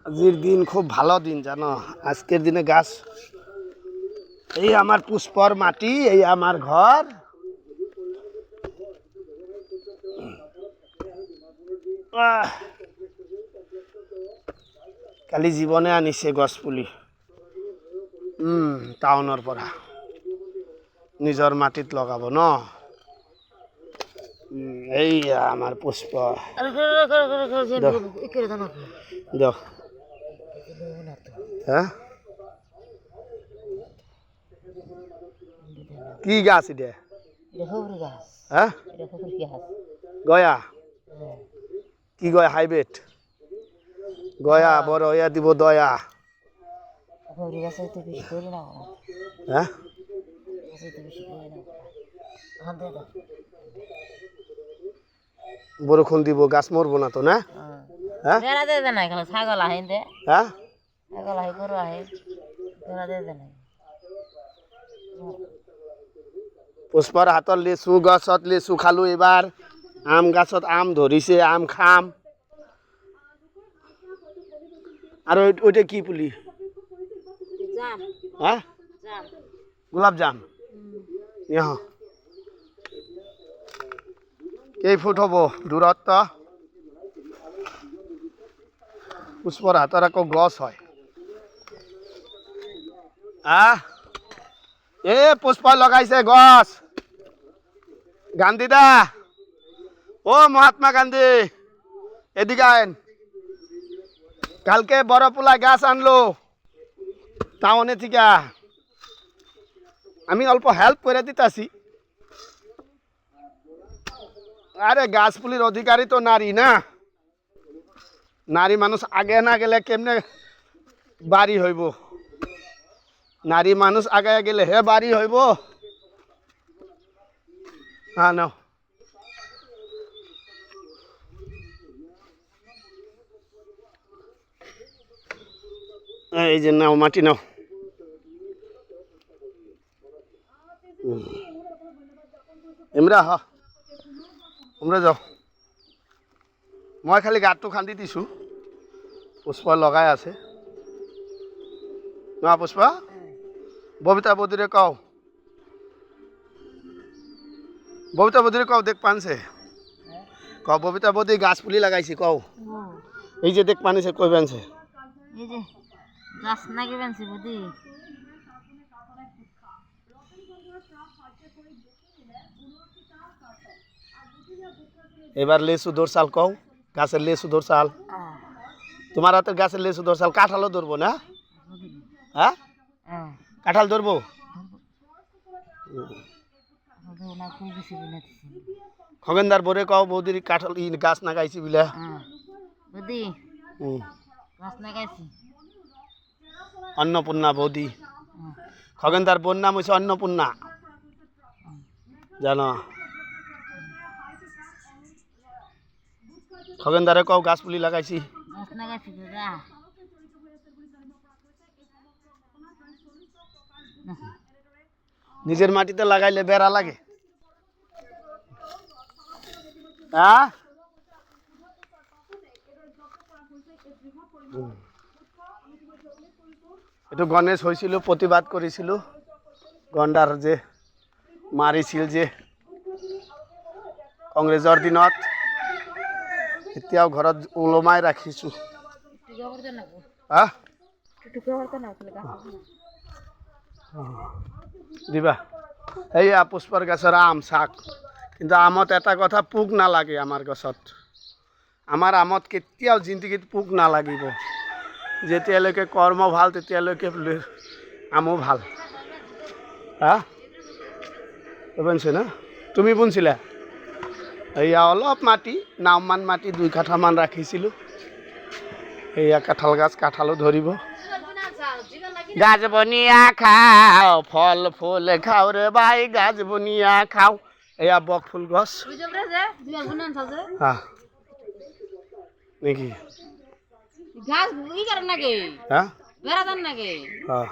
আজির দিন খুব ভালো দিন জানো, আজকের দিনে গাছ, এই আমার পুষ্পর মাটি, এই আমার ঘর। কালি জীবনে আনিছে গছ পুলি টাউনৰ পৰা নিজৰ মাটিত লগাব ন। এই আমার পুষ্প দেখ, হ্যাঁ কি গাছ এটা? হ্যাঁ গয়া, কি গয়া? হাইব্রিড গয়া, বড় হইয়া দিব দয়া। হ্যাঁ বরষুণ দিব, গাছ মরবো না তো না? হ্যাঁ ছাগল আহে, হ্যাঁ ছাগল আহে, গরু আহে, পুষ্পর হাতত লেচু গছত লেচু খালো এবার, আম গাছত আম ধরিছে, আম খাম। আর ওইটা কি পুলি? হ্যাঁ গোলাপ জাম। কেই ফুট হব দূরত্ব? পুষ্পর হাতর আকৌ গছ হয়। এ পুষ্প লগাইছে গছ। গান্ধী দা, ও মহাত্মা গান্ধী, এদিকে আইন। কালকে বড় পোলা গাছ আনলো টাউনে থেকে, আমি অল্প হেল্প করে দিতাছি। আরে গাছ পুলির অধিকারী তো নারী না, নারী মানুষ আগে না গেলে কেমনে বাড়ি হইব? নারী মানুষ আগে গেলে হে বাড়ি হইব। হ্যাঁ নাও, এই যে নাও, মাটি নাও। এমরা হ, তোমরা যাও। মই খালি গাঁতটো খান্দি দিছো, পুষ্প লগাই আছে না। পুষ্প ববিতা বৌদিরে কও, ববিতা বৌদিরে কও, দেখ পানছে কও, ববিতা বৌদি গাছ পুলি লাগাইছি কও। এই যে দেখ পানিছে, কই বানছে? এই যে গাছ নাকি বানছে বুদি। এবার লেচু দোরসাল কও, গাছের লেচু দোরসাল। তোমার হাতের গাছের লেচু দোরসাল, কাঁঠালও ধরবো না? হ্যাঁ কাঁঠাল ধরবো। খগেনদার বরে কও, বৌদির কাঁঠাল গাছ নাগাইছি বিলা। অন্নপূর্ণা বৌদি, খগেনদার বোন নাম হয়েছে অন্নপূর্ণা, জানো? খগেনদারে কও গাছ পুলি লাগাইছি। নিজের মাটিতে লাগাইলে বেড়া লাগে। হ্যাঁ এইটো গণেশ হয়েছিল, প্রতিবাদ করেছিল, গন্ডার যে মারিছিল যে কংগ্রেসৰ দিনত। এতিয়াও ঘৰত ওলমাই ৰাখিছো। দিবা। এইয়া পুষ্পৰ গাছৰ আম শাক, কিন্তু আমত এটা কথা, পোক নালাগে আমাৰ গছত। আমাৰ আমত কেতিয়াও জিন্দগীত পোক নালাগিব। যেতিয়ালৈকে কৰ্ম ভাল তেতিয়ালৈকে আমো ভাল। হ্যাঁ বুনছে না? তুমি বুনছিলা? এইয়া অলপ মাটি, নাওমান মাটি 2 কাঠামান ৰাখিছিলোঁ। এইয়া কাঁঠাল গাছ, কাঁঠালো ধৰিব। গাছ বনিয়া খাও, ফল ফুল খাও রে ভাই, গাছ বনিয়া খাও। এয়া বক ফুল গছ নাকি? গাছ ই করে নাকি? হ্যাঁ বেড়া দেন নাকি? হ্যাঁ।